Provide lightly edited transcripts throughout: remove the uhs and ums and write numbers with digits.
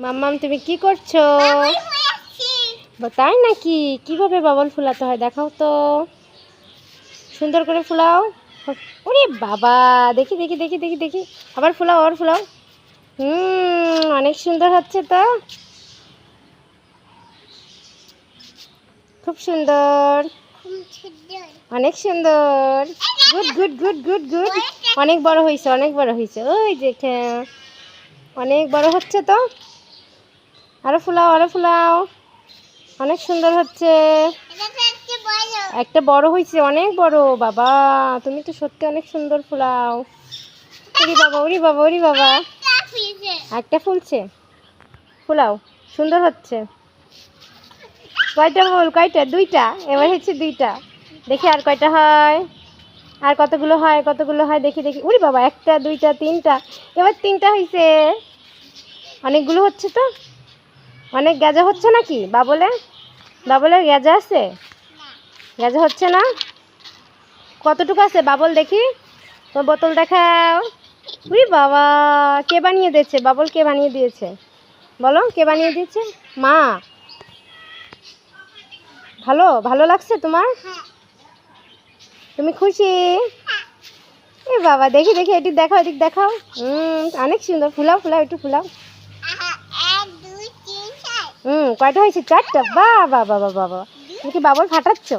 মাম্মাম তুমি কি করছো? তাই নাকি? কিভাবে বাবল ফুলাতে হয় দেখাও তো, সুন্দর করে ফুলাও। ওরে বাবা, দেখি দেখি দেখি দেখি দেখি, আবার ফুলাও, আবার ফুলাও। অনেক সুন্দর হচ্ছে তো, খুব সুন্দর, অনেক সুন্দর। Good good good good good. অনেক বড় হয়েছে, অনেক বড় হয়েছে। ওই দেখে অনেক বড় হচ্ছে তো, আরো ফুলাও, আরো ফুলাও। অনেক সুন্দর হচ্ছে, একটা বড় হয়েছে, অনেক বড়। বাবা তুমি তো সত্যি অনেক সুন্দর ফুলাও। উরি বাবা, উরি বাবা, উরি বাবা। একটা ফুলছে, ফুলাও, সুন্দর হচ্ছে। কয়টা ফুল? কয়টা? দুইটা। এবার হচ্ছে দুইটা। দেখি আর কয়টা হয়, আর কতগুলো হয়, কতগুলো হয় দেখি দেখি। উরি বাবা, একটা দুইটা তিনটা, এবার তিনটা হয়েছে। অনেকগুলো হচ্ছে তো, অনেক গাঁজা হচ্ছে নাকি বাবলে? বাবলের গাঁজা আছে? গাঁজা হচ্ছে না? কতটুকু আছে বাবল দেখি, তো বোতল দেখাও। উই বাবা, কে বানিয়ে দিয়েছে বাবল? কে বানিয়ে দিয়েছে বলো, কে বানিয়ে দিয়েছে? মা। ভালো ভালো লাগছে তোমার? তুমি খুশি? এ বাবা, দেখি দেখি, এদিক দেখাও, এদিক দেখাও। অনেক সুন্দর, ফুলাও ফুলাও, একটু ফুলাও। কয়টা হয়েছে? চারটা। বাবা বাবা বাবা, তুমি কি বাবল ফাটাচ্ছ?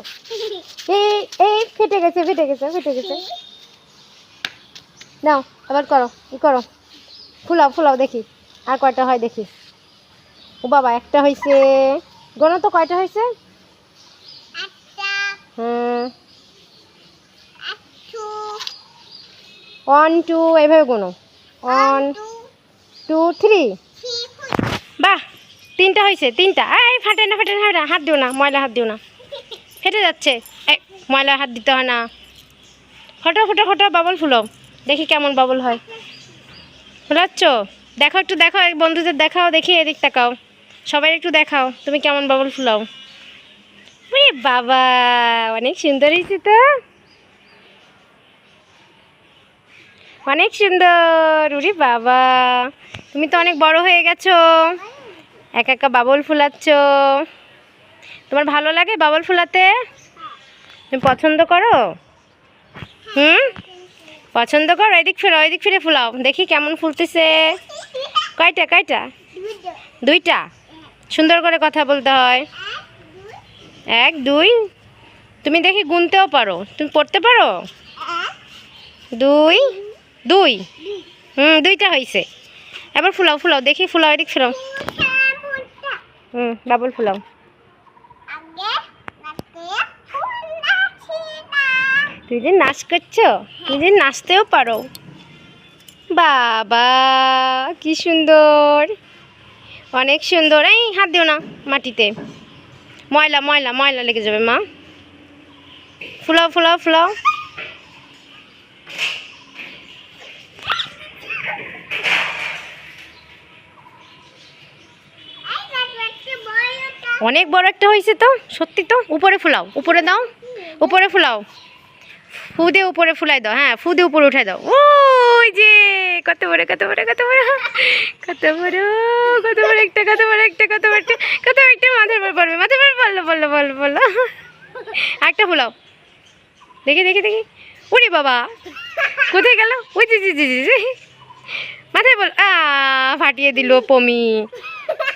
এই এই ফেটে গেছে, ফেটে গেছে, ফেটে গেছে। নাও আবার করো, করো, ফুলাও ফুলাও দেখি আর কয়টা হয় দেখি। ও বাবা, একটা হয়েছে। গোনো তো কয়টা হয়েছে? হুম, 1 2 এইভাবে গোনো। 1 2 3। বাহ, তিনটা হয়েছে, তিনটা। এই ফাটে না, ফাটে না, ফাটে না, হাত দিও না, ময়লা হাত দিও না, ফেটে যাচ্ছে। এই ময়লা হাত দিতে হয় না। ফটো ফটো ফটো, বাবল ফুলো, দেখি কেমন বাবল হয়। ফুলাচ্ছ? দেখো একটু, দেখো বন্ধুদের দেখাও দেখি, এদিক তাকাও, সবাই একটু দেখাও তুমি কেমন বাবল ফুলাও। ওরে বাবা, অনেক সুন্দর হয়েছে তো, অনেক সুন্দর। উরি বাবা, তুমি তো অনেক বড় হয়ে গেছো, একা একা বাবল ফুলাচ্ছ। তোমার ভালো লাগে বাবল ফুলাতে? তুমি পছন্দ করো? পছন্দ করো? এদিক ফিরে, ওইদিক ফিরে ফুলাও দেখি কেমন ফুলতেছে। কয়টা? কয়টা? দুইটা। সুন্দর করে কথা বলতে হয়। 1 2। তুমি দেখি গুনতেও পারো, তুমি পড়তে পারো? 2 2। দুইটা হয়েছে। এবার ফুলাও ফুলাও দেখি, ফুলাও, এদিক ফুলাও। বাবল ফুলাও। তুই যে নাচ করছো, তুই যে নাচতেও পারো। বাবা কি সুন্দর, অনেক সুন্দর। এই হাত দিও না মাটিতে, ময়লা ময়লা ময়লা লেগে যাবে মা। ফুলাও ফুলাও ফুলাও। অনেক বড় একটা হয়েছে তো, সত্যি তো। উপরে ফুলাও, উপরে দাও, উপরে ফুলাও, ফু দিয়ে উপরে ফুলাই দাও। হ্যাঁ, ফু দিয়ে উপরে উঠাই দাও। ওই যে কত বড়, কত বড়, কত বড়, কত বড়, কত বড় একটা, কত বড় একটা, কত বড় একটা, কত বড় একটা। মাথার উপর পড়বে, মাথার উপর পড়লো, পড়লো, পড়লো, পড়লো। একটা ফুলাও দেখি দেখি দেখি। উরি বাবা, কোথায় গেল? ওই জি জি জি জি, মাথায় বল। ফাটিয়ে দিল পমি।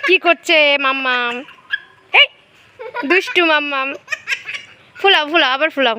কি করছে মাম্মাম? এই দুষ্টু মাম্মাম। ফুলাও ফুলাও, আবার ফুলাও।